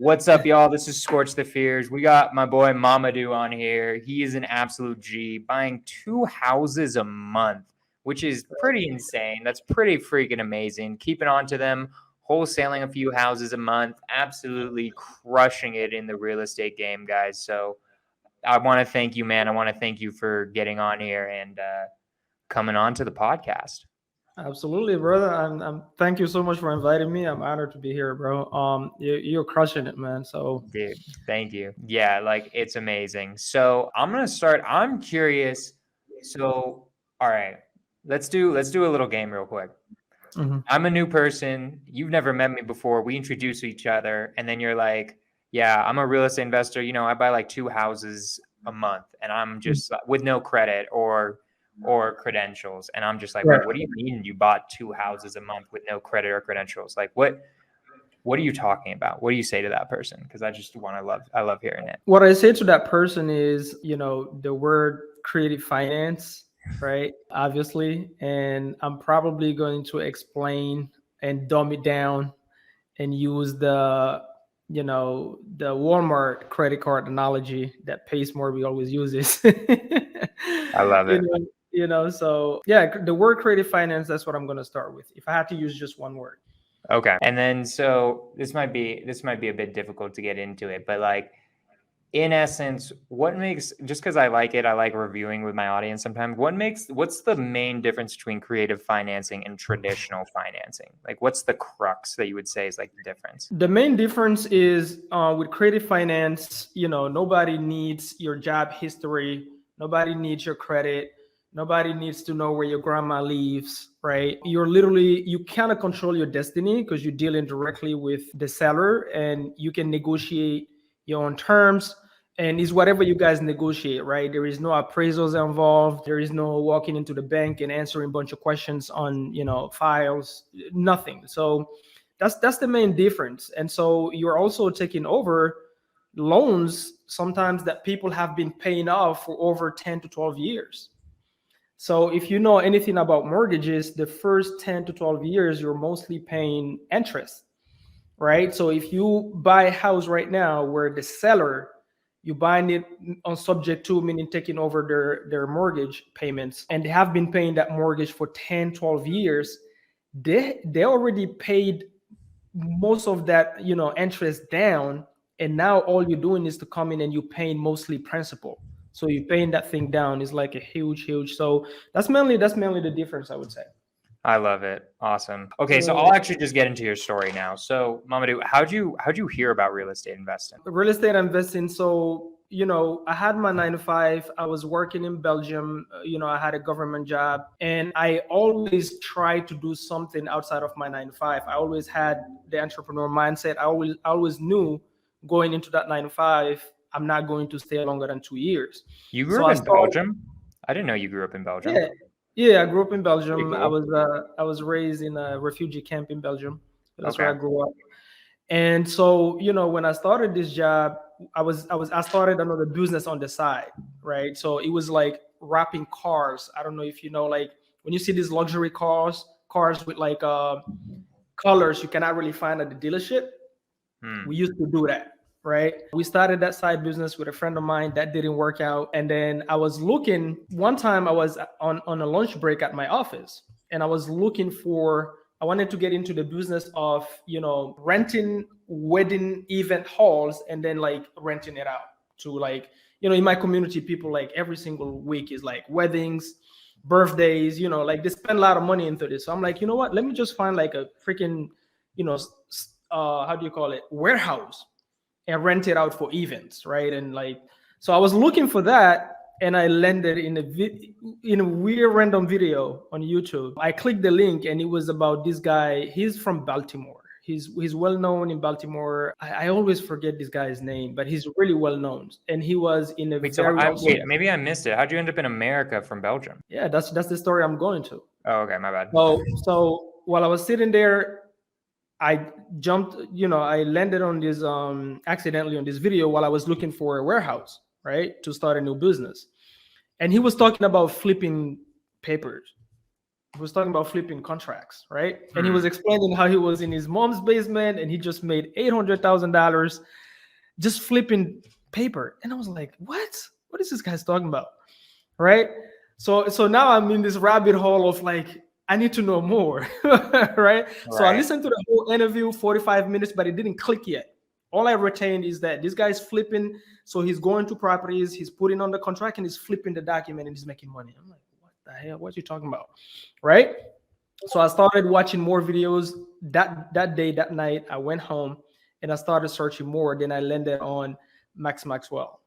What's up, y'all? This is Scorch the Fears. We got my boy Mamadou on here. He is an absolute G, buying 2 houses a month, which is pretty insane. That's pretty freaking amazing. Keeping on to them, wholesaling a few houses a month, absolutely crushing it in the real estate game, guys. So I want to thank you, man. I want to thank you for getting on here and coming on to the podcast. Absolutely, brother. I'm thank you so much for inviting me. I'm honored to be here, bro. You're crushing it, man. So, dude, thank you. Yeah, like it's amazing. So I'm gonna start. I'm curious. So, all right, let's do a little game real quick. I'm a new person. You've never met me before. We introduce each other, and then you're like, "Yeah, I'm a real estate investor. You know, I buy like 2 houses a month, and I'm just with no credit or credentials." And I'm just like, Right. "What do you mean you bought 2 houses a month with no credit or credentials? Like, what are you talking about? What do you say to that person?" Because I love hearing it. What I say to that person is, the word creative finance, right? Obviously, and I'm probably going to explain and dumb it down and use the Walmart credit card analogy that Pace Morby always uses. I love it. So yeah, the word creative finance, that's what I'm going to start with. If I had to use just one word. Okay. And then, so this might be a bit difficult to get into it, but like, in essence, what makes, just because I like reviewing with my audience sometimes, what's the main difference between creative financing and traditional financing? Like, what's the crux that you would say is like the difference? The main difference is with creative finance, nobody needs your job history. Nobody needs your credit. Nobody needs to know where your grandma lives, right? You kind of control your destiny because you're dealing directly with the seller and you can negotiate your own terms. And it's whatever you guys negotiate, right? There is no appraisals involved. There is no walking into the bank and answering a bunch of questions on, files, nothing. So that's the main difference. And so you're also taking over loans sometimes that people have been paying off for over 10 to 12 years. So if you know anything about mortgages, the first 10 to 12 years, you're mostly paying interest, right? So if you buy a house right now where the seller, you buying it on subject to, meaning taking over their mortgage payments, and they have been paying that mortgage for 10, 12 years, they already paid most of that, interest down. And now all you're doing is to come in and you're paying mostly principal. So you're paying that thing down is like a huge. So that's mainly the difference, I would say. I love it. Awesome. Okay, so I'll actually just get into your story now. So, Mamadou, how'd you hear about real estate investing? Real estate investing. So, I had my 9 to 5. I was working in Belgium. I had a government job, and I always tried to do something outside of my 9 to 5. I always had the entrepreneur mindset. I always knew going into that 9 to 5, I'm not going to stay longer than 2 years. You grew up in Belgium? I didn't know you grew up in Belgium. Yeah, I grew up in Belgium. Cool. I was raised in a refugee camp in Belgium. That's where I grew up. And so, when I started this job, I started another business on the side, right? So it was like wrapping cars. I don't know if you know, like when you see these luxury cars with like colors you cannot really find at the dealership. We used to do that. Right. We started that side business with a friend of mine. That didn't work out. And then I was looking, one time I was on a lunch break at my office, and I wanted to get into the business of, renting wedding event halls and then like renting it out to, like, in my community, people like every single week is like weddings, birthdays, like they spend a lot of money into this. So I'm like, you know what, let me just find like a freaking, how do you call it, warehouse, and rent it out for events, right? And like, so I was looking for that, and I landed in a weird random video on YouTube. I clicked the link, and it was about this guy. He's from Baltimore. He's well known in Baltimore. I always forget this guy's name, but he's really well known. And he was in a wait, maybe I missed it. How'd you end up in America from Belgium? Yeah, that's the story I'm going to. Oh, okay, my bad. So while I was sitting there, I jumped, I landed on this accidentally on this video while I was looking for a warehouse, right, to start a new business. And he was talking about flipping papers, He was talking about flipping contracts, right? And he was explaining how he was in his mom's basement and he just made $800,000 just flipping paper. And I was like, what is this guy's talking about? Right? So now I'm in this rabbit hole of like, I need to know more. Right? So I listened to the whole interview, 45 minutes, but it didn't click yet. All I retained is that this guy's flipping. So he's going to properties, he's putting on the contract and he's flipping the document and he's making money. I'm like, what the hell? What are you talking about? Right? So I started watching more videos that day, that night. I went home and I started searching more. Then I landed on Max Maxwell.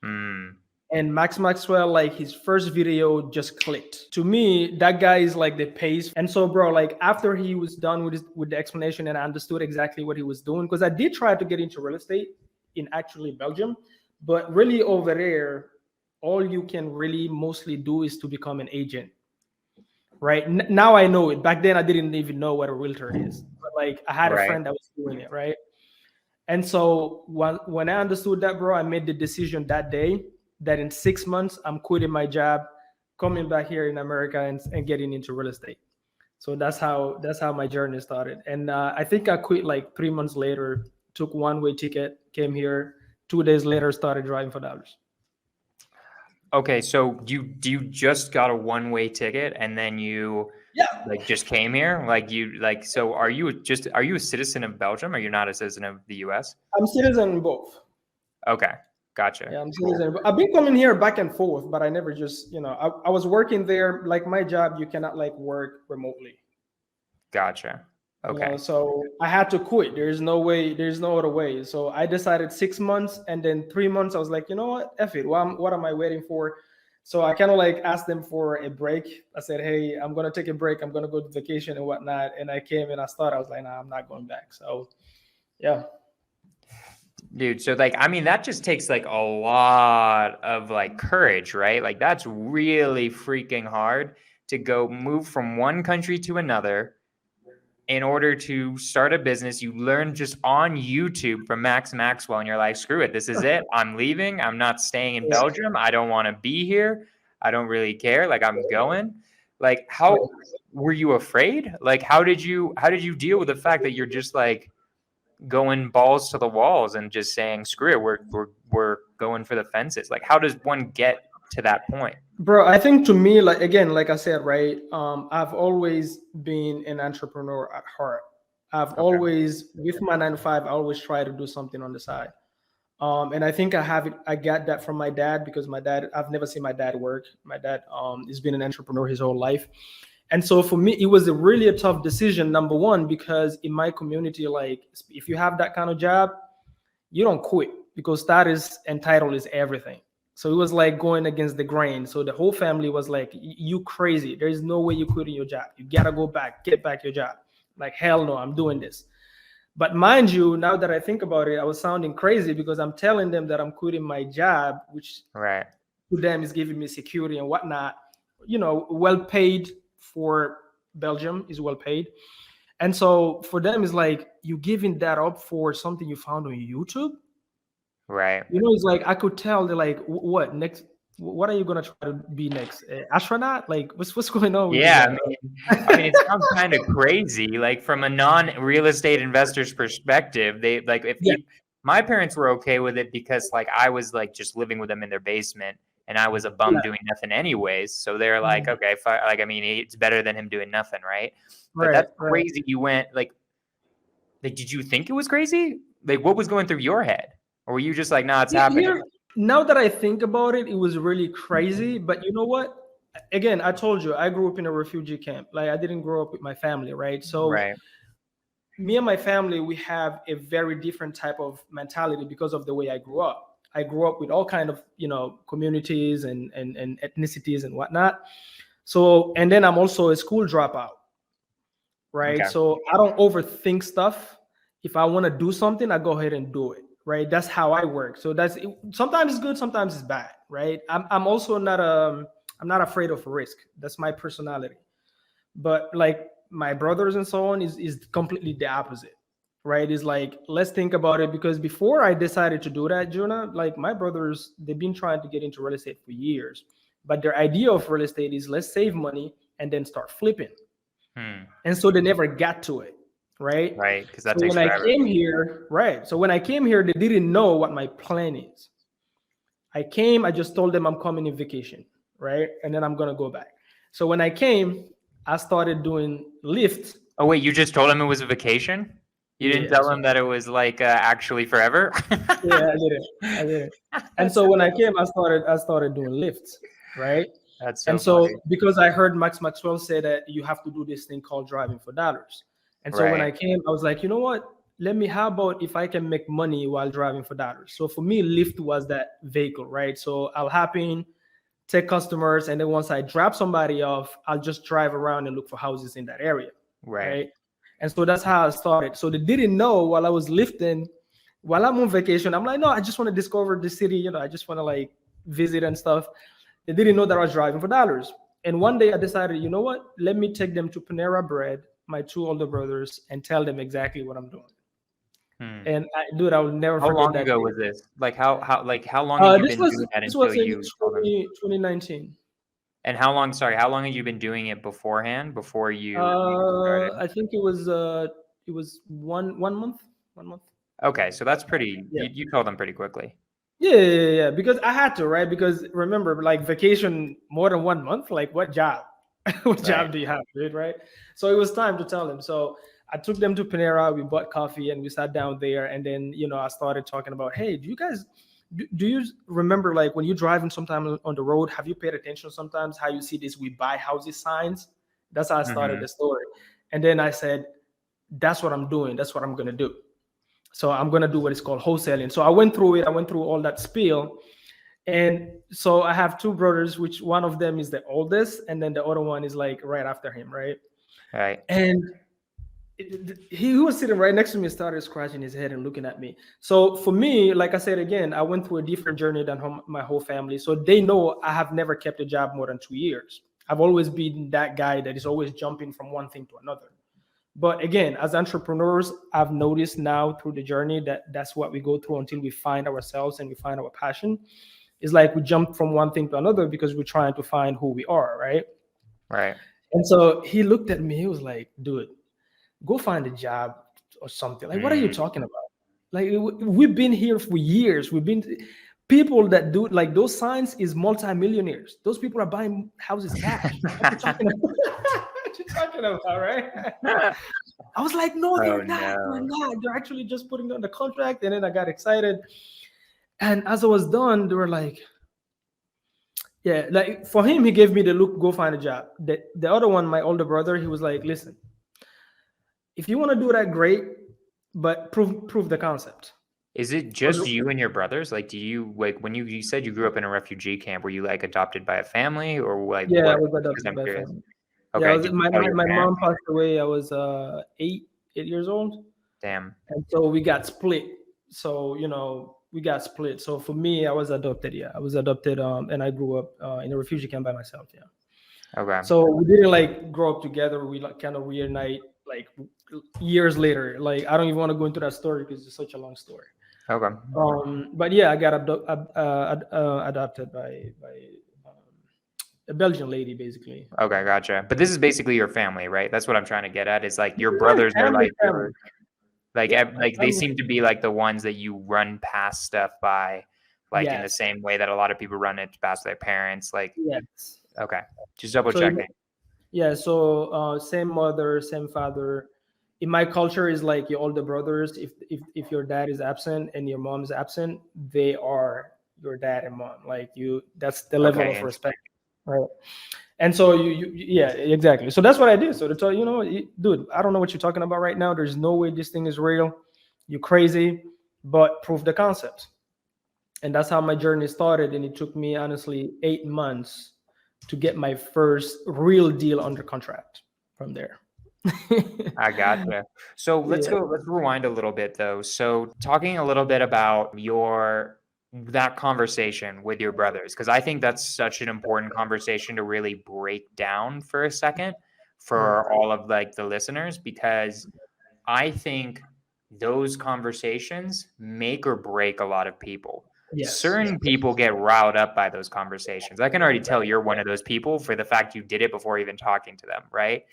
And Max Maxwell, like his first video just clicked. To me, that guy is like the pace. And so, bro, like after he was done with the explanation and I understood exactly what he was doing, because I did try to get into real estate in actually Belgium, but really over there, all you can really mostly do is to become an agent. Right now, I know it. Back then, I didn't even know what a realtor is. But like, I had a friend that was doing it, right? And so when I understood that, bro, I made the decision that day that in 6 months I'm quitting my job, coming back here in America and getting into real estate. So that's how my journey started. And I think I quit like 3 months later. Took one-way ticket, came here. 2 days later, started driving for dollars. Okay, so you just got a one-way ticket and then you like just came here? So are you a citizen of Belgium or you're not a citizen of the US? I'm a citizen in both. Okay, gotcha. Yeah, I'm a citizen. I've been coming here back and forth, but I never just, I was working there. Like my job, you cannot like work remotely. Gotcha. Okay. So I had to quit. There's no other way. So I decided 6 months, and then 3 months I was like, you know what, F it. What am I waiting for? So I kind of like asked them for a break. I said, hey, I'm gonna take a break. I'm gonna go to vacation and whatnot. And I came and I was like, nah, I'm not going back. So yeah. Dude, so like, I mean, that just takes like a lot of like courage, right? Like that's really freaking hard to go move from one country to another in order to start a business. You learn just on YouTube from Max Maxwell and you're like, screw it. This is it. I'm leaving. I'm not staying in Belgium. I don't want to be here. I don't really care. Like I'm going. Like, how were you afraid? Like, how did you deal with the fact that you're just like going balls to the walls and just saying, screw it. We're going for the fences. Like, how does one get to that point? Bro, I think to me, like, again, like I said, right, I've always been an entrepreneur at heart. I've always, with my 9 to 5, I always try to do something on the side. And I think I got that from my dad, because I've never seen my dad work. My dad has been an entrepreneur his whole life. And so for me, it was a tough decision, number one, because in my community, like if you have that kind of job, you don't quit, because status and title is everything. So it was like going against the grain. So the whole family was like, you crazy. There's no way you quit your job. You gotta go back, get back your job. Like, hell no, I'm doing this. But mind you, now that I think about it, I was sounding crazy because I'm telling them that I'm quitting my job, which to them is giving me security and whatnot. Well paid for Belgium is well paid. And so for them, it's like, you giving that up for something you found on YouTube? Right. It's like, I could tell they're like, what next? What are you going to try to be next? Astronaut? Like, what's going on with I mean, it sounds kind of crazy. Like from a non-real estate investor's perspective, they like, my parents were okay with it because like I was like just living with them in their basement and I was a bum doing nothing anyways. So they're like, okay, like, I mean, it's better than him doing nothing. Right. But that's crazy. You went like, did you think it was crazy? Like, what was going through your head? Or were you just like, nah, it's happening? Now that I think about it, it was really crazy. But you know what? Again, I told you, I grew up in a refugee camp. Like, I didn't grow up with my family, right? So me and my family, we have a very different type of mentality because of the way I grew up. I grew up with all kind of, communities and ethnicities and whatnot. So, and then I'm also a school dropout, right? Okay. So I don't overthink stuff. If I want to do something, I go ahead and do it. Right. That's how I work. So sometimes it's good, sometimes it's bad. Right. I'm also not I'm not afraid of risk. That's my personality. But like my brothers and so on is completely the opposite. Right. It's like, let's think about it, because before I decided to do that, Jonah, like my brothers, they've been trying to get into real estate for years. But their idea of real estate is, let's save money, and then start flipping. Hmm. And so they never got to it, right? Right, because that So takes when I forever. came here, right? So when I came here, they didn't know what my plan is. I came, I just told them I'm coming in vacation, right? And then I'm gonna go back. So when I came, I started doing Lyft. Oh wait, you just told him it was a vacation? You didn't Yeah, tell so him that it was like actually forever? yeah, I did it. I did it. And That's so when I hilarious. came, I started doing Lyft, right? That's And so so funny. because I heard Max Maxwell say that you have to do this thing called driving for dollars. And so when Right. I came, I was like, you know what? How about if I can make money while driving for dollars? So for me, Lyft was that vehicle, right? So I'll hop in, take customers, and then once I drop somebody off, I'll just drive around and look for houses in that area, Right. right? And so that's how I started. So they didn't know while I was lifting, while I'm on vacation, I'm like, no, I just want to discover the city, I just want to like visit and stuff. They didn't know that I was driving for dollars. And one day I decided, you know what? Let me take them to Panera Bread, my two older brothers, and tell them exactly what I'm doing. Hmm. And dude, I will never How forget long that ago day. was this? Like how long had you This been was doing that this until was in you told him? 2019. And how long had you been doing it beforehand before you started? I think it was one month. 1 month. Okay, so that's pretty Yeah. you told them pretty quickly. Yeah. Because I had to, right? Because remember, like vacation more than 1 month. Like what job? What Right. job do you have, dude? Right? So it was time to tell them. So I took them to Panera. We bought coffee and we sat down there. And then I started talking about, hey, do you guys do you remember like when you're driving sometimes on the road? Have you paid attention sometimes how you see these "We buy houses" signs? That's how I started Mhm. the story. And then I said, that's what I'm doing. That's what I'm gonna do. So I'm gonna do what is called wholesaling. So I went through it. I went through all that spiel, and so I have two brothers, which one of them is the oldest, and then the other one is like right after him, right? Right. And he was sitting right next to me, started scratching his head and looking at me. So for me, like I said again, I went through a different journey than my whole family. So they know I have never kept a job more than 2 years. I've always been that guy that is always jumping from one thing to another. But again, as entrepreneurs, I've noticed now through the journey that that's what we go through until we find ourselves and we find our passion. It's like we jump from one thing to another because we're trying to find who we are, right? Right. And so he looked at me, he was like, dude, go find a job or something. Like, what are you Mm. talking about? Like, we've been here for years. We've been people that do like those signs is multimillionaires. Those people are buying houses cash. What you talking about? What you talking about, right? I was like, no, Oh they're not. They're no. not. They're actually just putting on the contract. And then I got excited. And as I was done, they were like, yeah, like for him, he gave me the look, go find a job. The other one, my older brother, he was like, listen, if you want to do that, great, but prove the concept. Is it just 'Cause- you and your brothers? Like, do you like when you said you grew up in a refugee camp? Were you like adopted by a family or like Yeah, I what? was Because adopted I'm by a curious. family. Yeah, Okay. Did you tell your my parents? mom passed away. I was 8 years old, Damn. and so we got split. So we got split. So for me, I was adopted. Yeah, I was adopted, and I grew up in a refugee camp by myself. Yeah. Okay. So we didn't like grow up together. We like kind of reunite like years later. Like I don't even want to go into that story because it's such a long story. Okay. But yeah, I got adopted by um, a Belgian lady, basically. Okay, gotcha. But this is basically your family, right? That's what I'm trying to get at. Is like your Yeah, brothers are like family. your like Yeah, like they seem to be like the ones that you run past stuff by, like in the yes, same way that a lot of people run it past their parents. Like, yes. okay, just double So checking. yeah, so same mother, same father. In my culture, is like your older brothers. If your dad is absent and your mom is absent, they are your dad and mom. Like you, that's the level Okay, of interesting. respect, right? And so yeah, exactly. So that's what I did. So to tell dude, I don't know what you're talking about right now. There's no way this thing is real. You crazy, but prove the concept. And that's how my journey started. And it took me honestly 8 months to get my first real deal under contract from there. I gotcha. So Yeah. let's rewind a little bit though. So talking a little bit about that conversation with your brothers, because I think that's such an important conversation to really break down for a second Yeah. for all of like the listeners, because I think those conversations make or break a lot of people. Yes. certain people get riled up by those conversations. I can already tell you're one of those people for the fact you did it before even talking to them, right?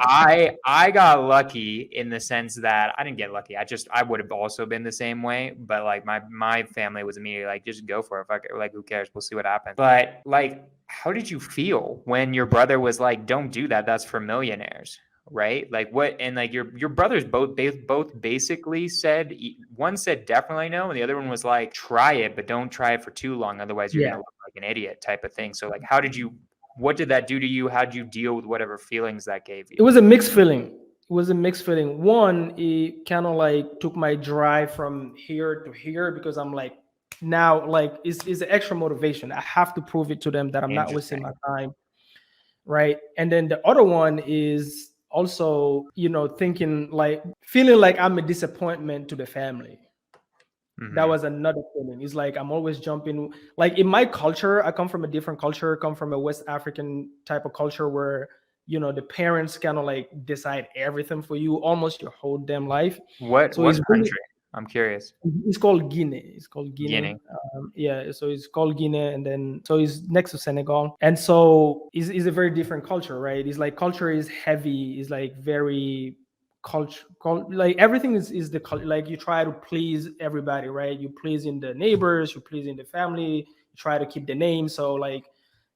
I got lucky in the sense that I didn't get lucky. I would have also been the same way, but like my family was immediately like, just go for it. Fuck it. Like, who cares? We'll see what happens. But like, how did you feel when your brother was like, don't do that? That's for millionaires, right? Like what? And like your brothers both basically said, one said definitely no, and the other one was like, try it, but don't try it for too long, otherwise you're gonna look like an idiot, type of thing. So like, what did that do to you? How did you deal with whatever feelings that gave you? It was a mixed feeling. It was a mixed feeling. One, it kind of like took my drive from here to here because I'm like, now like it's an extra motivation. I have to prove it to them that I'm not wasting my time. Right. And then the other one is also, thinking like feeling like I'm a disappointment to the family. That was another feeling. It's like I'm always jumping. Like in my culture, I come from a different culture, come from a West African type of culture where, the parents kind of like decide everything for you, almost your whole damn life. What country? I'm curious. It's called Guinea. It's called Guinea. Yeah, so it's called Guinea, and then so it's next to Senegal, and so it's a very different culture, right? It's like culture is heavy. It's like very culture, like everything is the like you try to please everybody, right? You please in the neighbors, you please in the family, you try to keep the name. So like,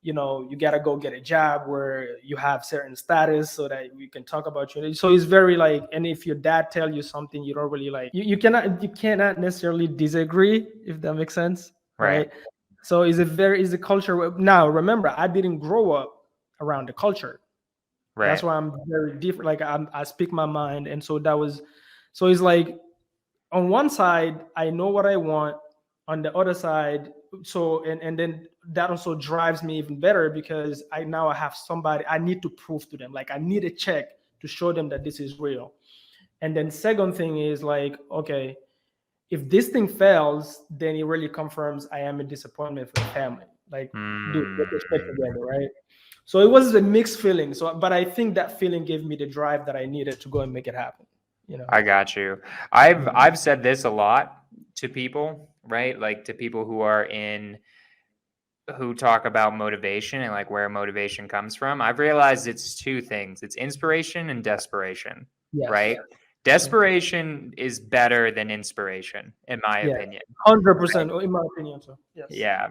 you gotta go get a job where you have certain status so that we can talk about you. So it's very like, and if your dad tell you something, you don't really like, you cannot necessarily disagree, if that makes sense, right? So it's a culture. Now remember, I didn't grow up around the culture. Right. That's why I'm very different. Like I speak my mind, and so it's like on one side I know what I want, on the other side, so and then that also drives me even better because I have somebody I need to prove to them. Like I need a check to show them that this is real. And then second thing is like, okay, if this thing fails, then it really confirms I am a disappointment for the family. Like, dude, get this shit together, right? So it was a mixed feeling. So, but I think that feeling gave me the drive that I needed to go and make it happen. I got you. I've said this a lot to people, right? Like to people who talk about motivation and like where motivation comes from. I've realized it's two things. It's inspiration and desperation, right? Desperation is better than inspiration, in my opinion. 100%, in my opinion. So yes. Yeah,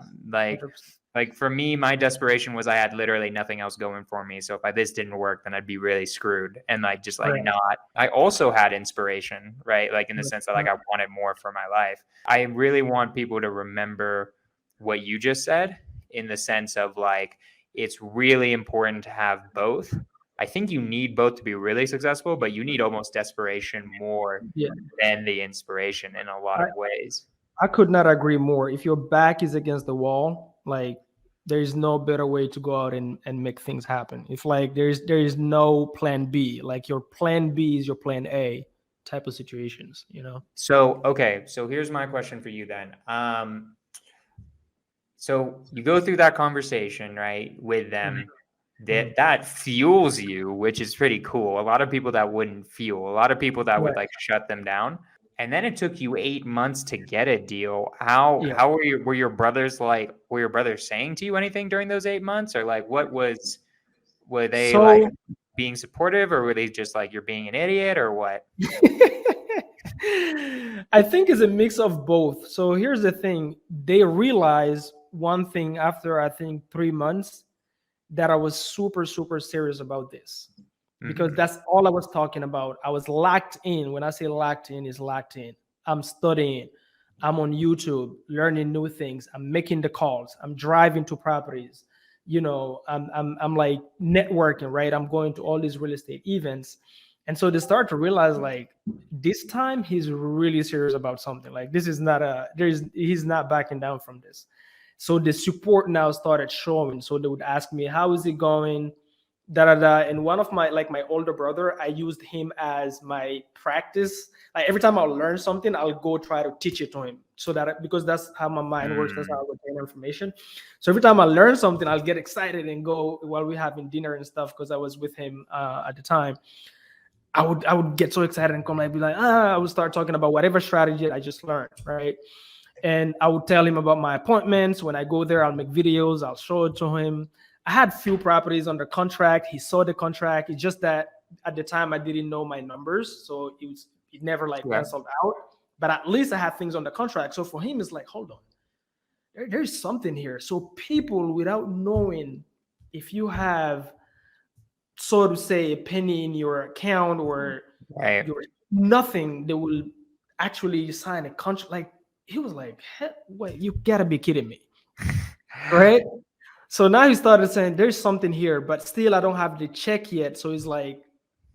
like for me, my desperation was I had literally nothing else going for me. So if this didn't work, then I'd be really screwed. And like just like not. I also had inspiration, right? Like in the sense that like I wanted more for my life. I really want people to remember what you just said, in the sense of like it's really important to have both. I think you need both to be really successful, but you need almost desperation more than the inspiration in a lot of ways. I could not agree more. If your back is against the wall, like there is no better way to go out and make things happen. If like there is no plan B, like your plan B is your plan A type of situations, So, okay. So here's my question for you then. So you go through that conversation, right, with them. That fuels you, which is pretty cool. A lot of people that wouldn't fuel, a lot of people that would like shut them down. And then it took you 8 months to get a deal. How were your brothers like? Were your brothers saying to you anything during those 8 months, or like were they like being supportive, or were they just like you're being an idiot, or what? I think it's a mix of both. So here's the thing: they realized one thing after I think 3 months, that I was super, super serious about this, because that's all I was talking about. I was locked in. When I say locked in, is locked in. I'm studying. I'm on YouTube, learning new things. I'm making the calls. I'm driving to properties. I'm like networking, right? I'm going to all these real estate events. And so they start to realize like this time he's really serious about something. Like this is not he's not backing down from this. So the support now started showing. So they would ask me, how is it going? And one of my older brother, I used him as my practice. Like every time I'll learn something, I'll go try to teach it to him, so that because that's how my mind works, that's how I retain information. So every time I learn something, I'll get excited and go while we're having dinner and stuff, because I was with him at the time. I would get so excited and come like be like, I would start talking about whatever strategy I just learned, right? And I would tell him about my appointments. When I go there, I'll make videos, I'll show it to him. I had few properties under contract. He saw the contract. It's just that at the time I didn't know my numbers. So it never like Yeah. canceled out. But at least I had things on the contract. So for him, it's like, hold on, there's something here. So people, without knowing if you have, so to say, a penny in your account or Right. your nothing, they will actually sign a contract. Like he was like, wait, you gotta be kidding me. Right? So now he started saying there's something here, but still I don't have the check yet. So he's like,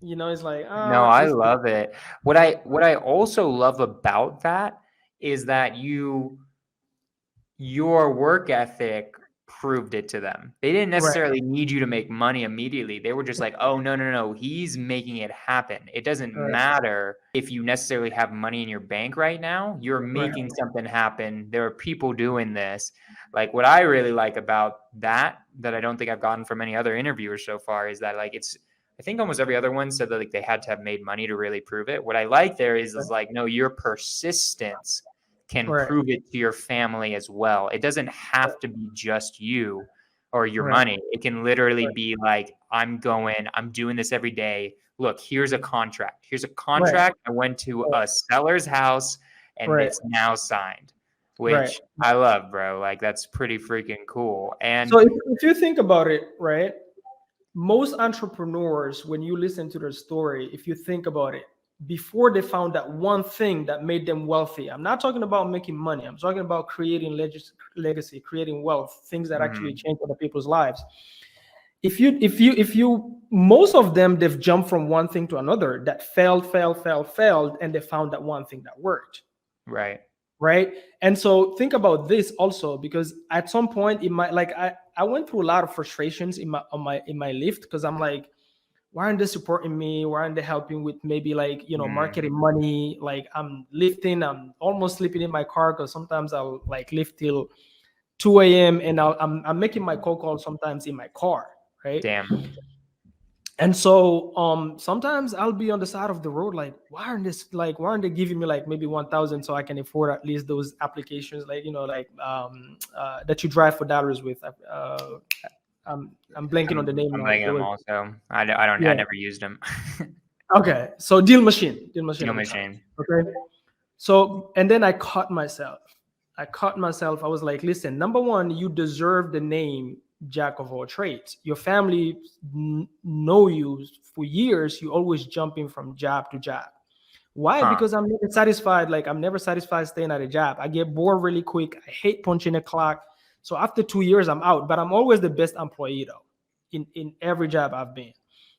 it's like, No, I it's love it. What I also love about that is that your work ethic proved it to them. They didn't right, necessarily need you to make money immediately. They were just like, oh, no, he's making it happen. It doesn't right, matter if you necessarily have money in your bank right now. You're right, making something happen. There are people doing this. Like what I really like about that I don't think I've gotten from any other interviewers so far is that like I think almost every other one said that like they had to have made money to really prove it. What I like there is like, no, your persistence can right, prove it to your family as well. It doesn't have to be just you or your right, money. It can literally right, be like, I'm doing this every day. Look, here's a contract. Here's a right, contract. I went to a seller's house and right, it's now signed, right. which I love, bro. Like that's pretty freaking cool. And So if you think about it, right, most entrepreneurs, when you listen to their story, if you think about it, before they found that one thing that made them wealthy, I'm not talking about making money. I'm talking about creating legacy, creating wealth, things that actually change other people's lives. If you, most of them, they've jumped from one thing to another that failed, and they found that one thing that worked. right. Right. And so think about this also, because at some point in my, like I went through a lot of frustrations in my lift, because I'm like, why aren't they supporting me? Why aren't they helping with maybe like, marketing money? Like I'm lifting, I'm almost sleeping in my car, because sometimes I'll like lift till 2 a.m. and I'm making my cold call sometimes in my car. Right. Damn. And so sometimes I'll be on the side of the road, like, why aren't they giving me like maybe 1,000 so I can afford at least those applications, like, that you drive for dollars with. I'm blanking on the name I'm now. liking them also. I Yeah. never used them. Okay. So deal machine. Deal at the time. machine. Okay. So, and then I caught myself. I was like, listen, number one, you deserve the name Jack of all trades. Your family know you for years. You always jumping from job to job. Why? Huh. Because I'm never satisfied. Like I'm never satisfied staying at a job. I get bored really quick. I hate punching a clock. So after 2 years, I'm out. But I'm always the best employee though, in every job I've been.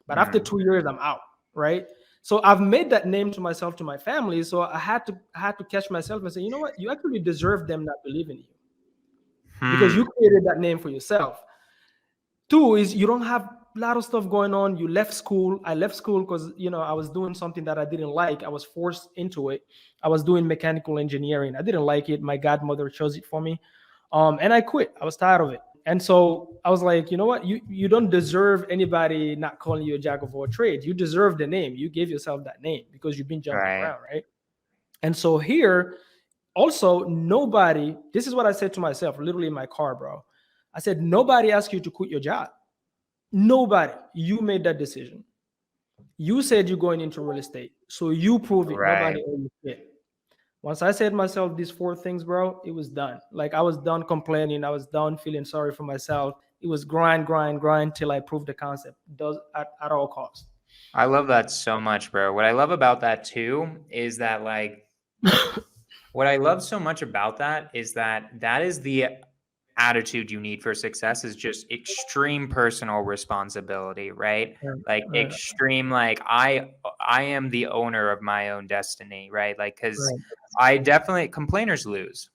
But after 2 years, I'm out. Right. So I've made that name to myself, to my family. So I had to catch myself and say, you know what? You actually deserve them not believing you, because you created that name for yourself. Two is you don't have a lot of stuff going on. You left school. I left school because I was doing something that I didn't like. I was forced into it. I was doing mechanical engineering. I didn't like it. My godmother chose it for me, and I quit. I was tired of it. And so I was like, you know what? You don't deserve anybody not calling you a jack of all trades. You deserve the name. You gave yourself that name because you've been jumping Right. around, right? And so here, also, nobody, this is what I said to myself, literally in my car, bro. I said, nobody asked you to quit your job. Nobody. You made that decision. You said you're going into real estate. So you prove it. Right. Nobody owed you shit. Once I said myself these 4 things, bro, it was done. Like I was done complaining. I was done feeling sorry for myself. It was grind till I proved the concept. Does at all costs. I love that so much, bro. What I love about that too is that like what I love so much about that is that is the attitude you need for success, is just extreme personal responsibility, right? Like Right, extreme, like I am the owner of my own destiny, right? Like because right. I definitely, complainers lose.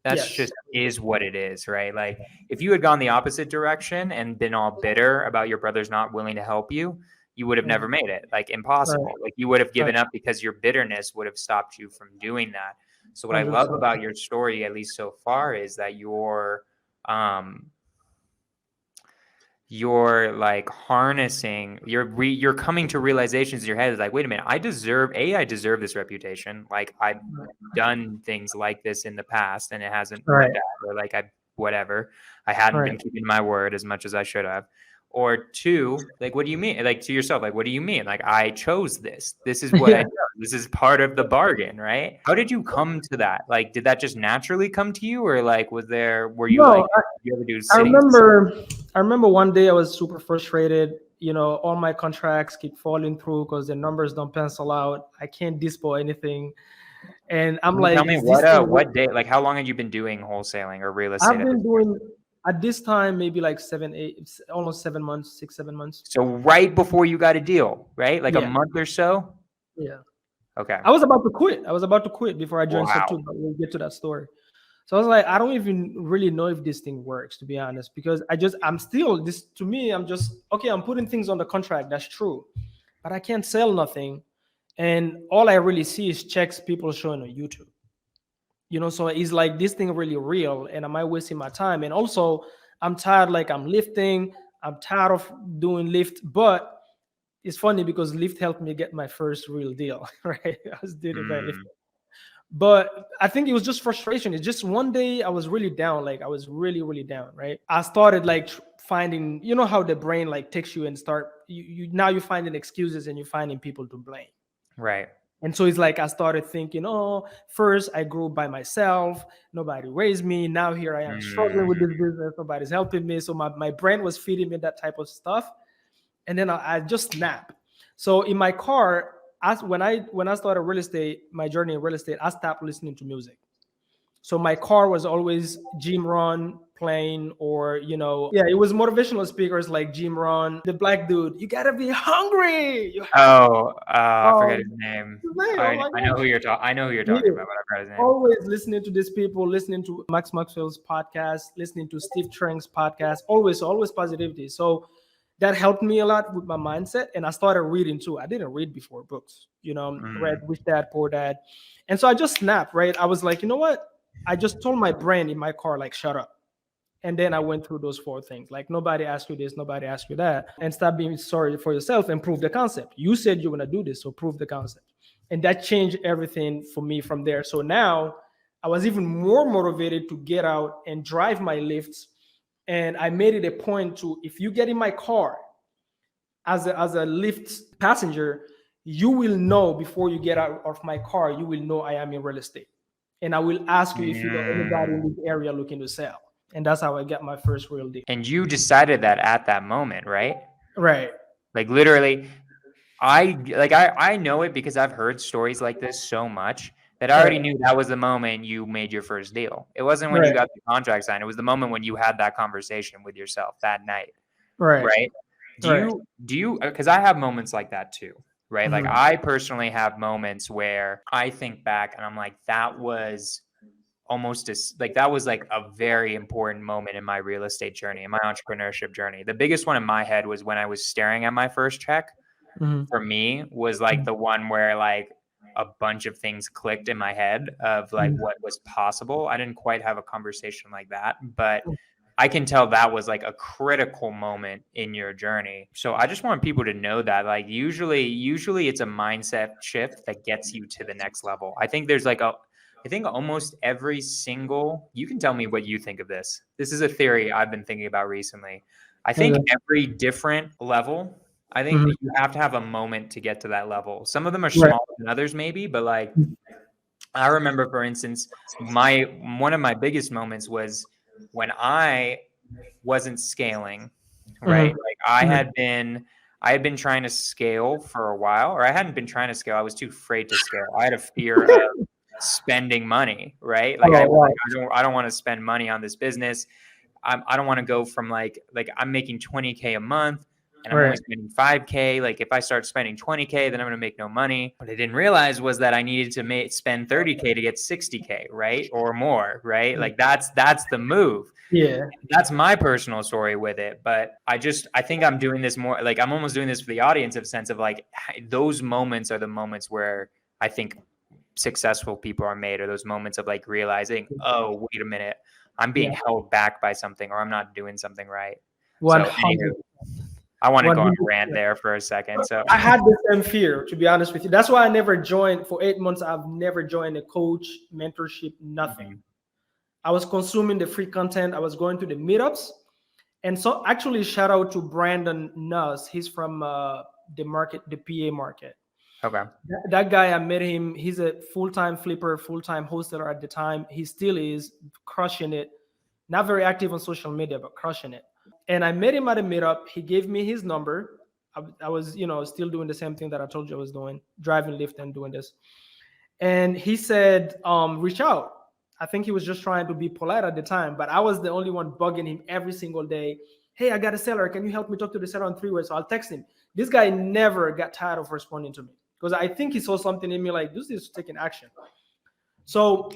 That's Yes. just is what it is, right? Like if you had gone the opposite direction and been all bitter about your brothers not willing to help you, you would have never made it. Like impossible. Right. Like you would have given Right. up because your bitterness would have stopped you from doing that. So what I love 100%. about your story, at least so far, is that you're um you're like harnessing, you're coming to realizations in your head. It's like, wait a minute, I deserve this reputation. Like I've done things like this in the past and it hasn't Right. worked out, or like whatever. I hadn't been Right. keeping my word as much as I should have. Or two, like, what do you mean? Like to yourself, like, what do you mean? Like, I chose this. This is what I Yeah. chose. This is part of the bargain, right? How did you come to that? Like, did that just naturally come to you, or like, were you like, No, you ever do I sitting? remember one day I was super frustrated. All my contracts keep falling through because the numbers don't pencil out. I can't dispo anything. And I'm Can you tell like, me is this thing what day, like how long had you been doing wholesaling or real estate I've at this been point? doing at this time maybe like 7, 8, almost 7 months, 6, 7 months. So right before you got a deal, right? Like a Yeah, month or so? yeah. Okay. I was about to quit. I was about to quit before I joined Step Wow. 2, but we'll get to that story. So I was like, I don't even really know if this thing works, to be honest, because I'm still this to me, I'm just okay, I'm putting things on the contract, that's true. But I can't sell nothing. And all I really see is checks people showing on YouTube. So it's like this thing really real, and am I wasting my time? And also, I'm tired, like I'm lifting, I'm tired of doing lift, but it's funny because lift helped me get my first real deal, right? I was doing it by lift. Mm, But I think it was just frustration. It's just one day I was really down, like I was really, really down, right? I started like finding, how the brain like takes you and start now you're finding excuses and you're finding people to blame. right. And so it's like I started thinking, oh, first I grew by myself. Nobody raised me. Now here I am struggling with Mm, this business. Nobody's helping me. So my brain was feeding me that type of stuff. And then I just snapped. So in my car, when I started real estate, my journey in real estate, I stopped listening to music. So my car was always Jim Ron playing, or yeah, it was motivational speakers like Jim Ron, the black dude. You gotta be hungry. You have to. I forget his name. Oh my I know who gosh. you're talking. I know who you're Yeah. talking about, but I forgot his name. Always listening to these people, listening to Max Maxwell's podcast, listening to Steve Trang's podcast. Always positivity. So that helped me a lot with my mindset. And I started reading too. I didn't read before books, read Mm, Rich Dad, Poor Dad. And so I just snapped, right? I was like, you know what? I just told my brain in my car, like, shut up. And then I went through those 4 things. Like, nobody asked you this, nobody asked you that. And stop being sorry for yourself and prove the concept. You said you're going to do this, so prove the concept. And that changed everything for me from there. So now I was even more motivated to get out and drive my lifts. And I made it a point to, if you get in my car as a lift passenger, you will know before you get out of my car, you will know I am in real estate. And I will ask you if you know anybody in mm. this area looking to sell. And that's how I got my first real deal. And you decided that at that moment, right? Right. Like literally, I know it because I've heard stories like this so much that I already Right. knew that was the moment you made your first deal. It wasn't when you Right. got the contract signed. It was the moment when you had that conversation with yourself that night, Right. right? Right. Do you, because I have moments like that too, right? Like Mhm. I personally have moments where I think back and I'm like, that was almost as like that was like a very important moment in my real estate journey, in my entrepreneurship journey. The biggest one in my head was when I was staring at my first check. Mhm. For me was like the one where like a bunch of things clicked in my head of like Mhm. what was possible. I didn't quite have a conversation like that, but I can tell that was like a critical moment in your journey. So I just want people to know that like usually it's a mindset shift that gets you to the next level. I think almost every single, you can tell me what you think of this. This is a theory I've been thinking about recently. I think Okay. every different level, I think Mhm. you have to have a moment to get to that level. Some of them are Right. smaller than others, maybe, but like I remember, for instance, my one of my biggest moments was when I wasn't scaling, right? Mhm. Like Mhm. I had been trying to scale for a while, or I hadn't been trying to scale. I was too afraid to scale. I had a fear of spending money, right? Like Oh, wow. I don't want to spend money on this business. I don't want to go from like I'm making 20K a month and I'm only Right. spending 5K. Like if I start spending 20K, then I'm going to make no money. What I didn't realize was that I needed to spend 30K to get 60K, right? Or more, right? Like that's the move. Yeah. That's my personal story with it. But I think I'm doing this more like I'm almost doing this for the audience of sense of like those moments are the moments where I think successful people are made, or those moments of like realizing, oh, wait a minute, I'm being Yeah. held back by something or I'm not doing something right. So anywho, 100. I want to go on a 100. rant there for a second. So I had the same fear, to be honest with you. That's why I never joined for 8 months. I've never joined a coach, mentorship, nothing. Mhm. I was consuming the free content. I was going to the meetups. And so actually shout out to Brandon Nuss. He's from the PA market. Okay. That guy, I met him. He's a full-time flipper, full-time wholesaler at the time. He still is crushing it. Not very active on social media, but crushing it. And I met him at a meetup. He gave me his number. I was, still doing the same thing that I told you I was doing, driving Lyft and doing this. And he said, reach out. I think he was just trying to be polite at the time, but I was the only one bugging him every single day. Hey, I got a seller. Can you help me talk to the seller on three-way? So I'll text him. This guy never got tired of responding to me because I think he saw something in me like, this is taking action. So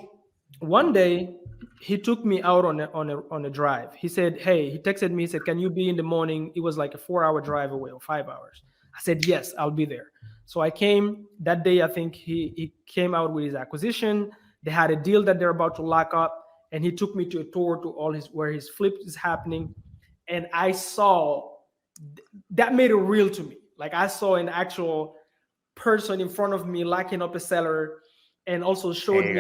one day he took me out on a drive. He said, hey, he texted me. He said, can you be in the morning? It was like a 4-hour drive away or 5 hours. I said, yes, I'll be there. So I came that day. I think he came out with his acquisition. They had a deal that they're about to lock up, and he took me to a tour to where his flip is happening. And I saw that made it real to me. Like I saw an actual person in front of me locking up a seller, and also showed me.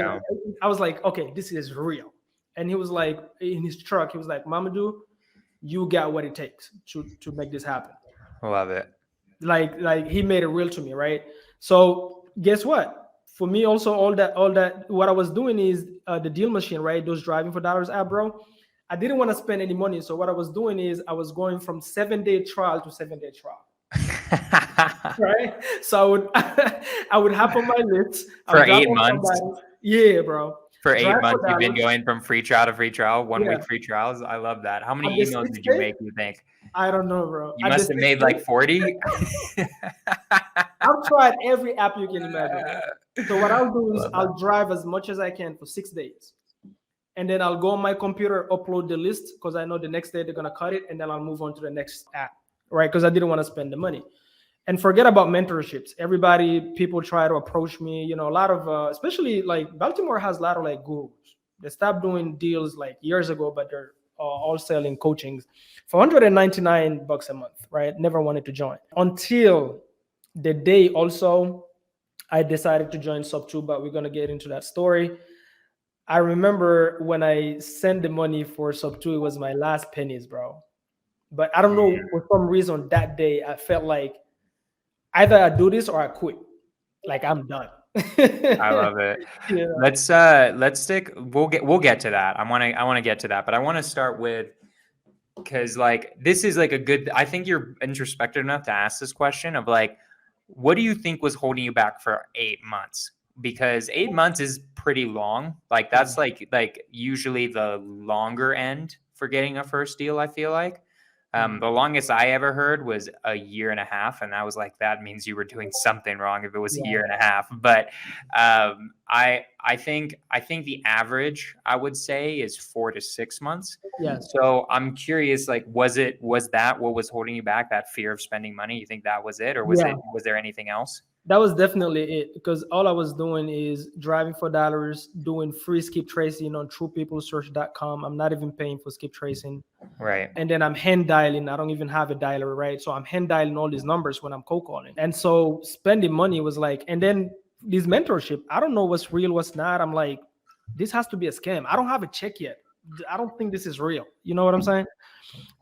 I was like, okay, this is real. And he was like, in his truck, he was like, Mamadou, you got what it takes to make this happen. Love it. Like he made it real to me, right? So guess what? For me, also all that what I was doing is the deal machine, right? Those driving for dollars app, bro. I didn't want to spend any money, so what I was doing is I was going from 7-day trial to 7-day trial. Right? So I would hop on my list for 8 months. Yeah, bro. For 8 months, you've been going from free trial to free trial, 1 week free trials. I love that. How many emails did you make, you think? I don't know, bro. You must have made like 40. I've tried every app you can imagine. So what I'll do is I'll drive as much as I can for 6 days. And then I'll go on my computer, upload the list because I know the next day they're going to cut it. And then I'll move on to the next app, right? Because I didn't want to spend the money. And forget about mentorships. People try to approach me, a lot of, especially like Baltimore has a lot of like gurus. They stopped doing deals like years ago, but they're all selling coachings for $199 a month, right? Never wanted to join until the day also I decided to join Sub2, but we're going to get into that story. I remember when I sent the money for Sub2, it was my last pennies, bro. But I don't know, for some reason that day, I felt like either I do this or I quit. Like I'm done. I love it. Yeah. Let's stick. We'll get to that. I want to get to that, but I want to start with, because like this is like a good. I think you're introspective enough to ask this question of like, what do you think was holding you back for 8 months? Because 8 months is pretty long. Like that's like usually the longer end for getting a first deal, I feel like. The longest I ever heard was a year and a half. And I was like, that means you were doing something wrong if it was a year and a half. But I think the average, I would say, is 4 to 6 months. Yeah. So I'm curious, like, was that what was holding you back, that fear of spending money? You think that was it? Or was there anything else? That was definitely it, because all I was doing is driving for dollars, doing free skip tracing on truepeoplesearch.com. I'm not even paying for skip tracing. Right. And then I'm hand dialing. I don't even have a dialer, right? So I'm hand dialing all these numbers when I'm cold calling. And so spending money was like, and then this mentorship, I don't know what's real, what's not. I'm like, this has to be a scam. I don't have a check yet. I don't think this is real. You know what I'm saying?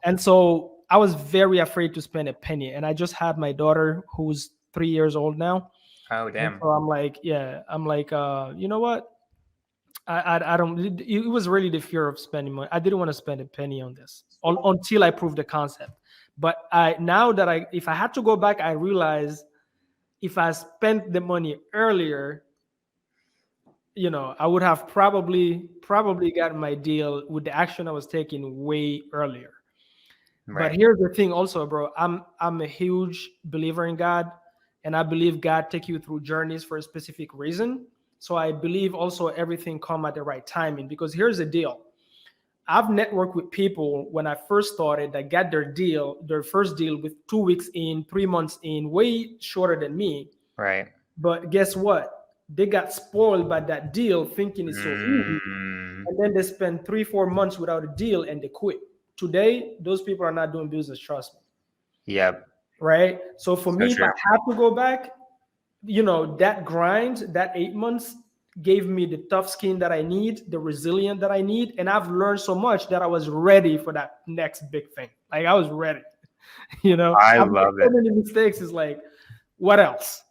And so I was very afraid to spend a penny. And I just had my daughter, who's 3 years old now. Oh, damn. And so I'm like, you know what? I don't, it was really the fear of spending money. I didn't want to spend a penny on this until I proved the concept. But if I had to go back, I realized if I spent the money earlier, I would have probably gotten my deal with the action I was taking way earlier. Right. But here's the thing also, bro, I'm a huge believer in God. And I believe God take you through journeys for a specific reason. So I believe also everything come at the right timing, because here's the deal. I've networked with people when I first started that got their first deal with 2 weeks in, 3 months in, way shorter than me. Right. But guess what? They got spoiled by that deal thinking it's so easy. And then they spend 3-4 months without a deal and they quit. today, those people are not doing business. Trust me. Yep. Right. So for me, if true. I have to go back, that grind, that 8 months gave me the tough skin that I need, the resilient that I need. And I've learned so much that I was ready for that next big thing. Like I was ready. I I've made love so it. many mistakes. It's like, what else?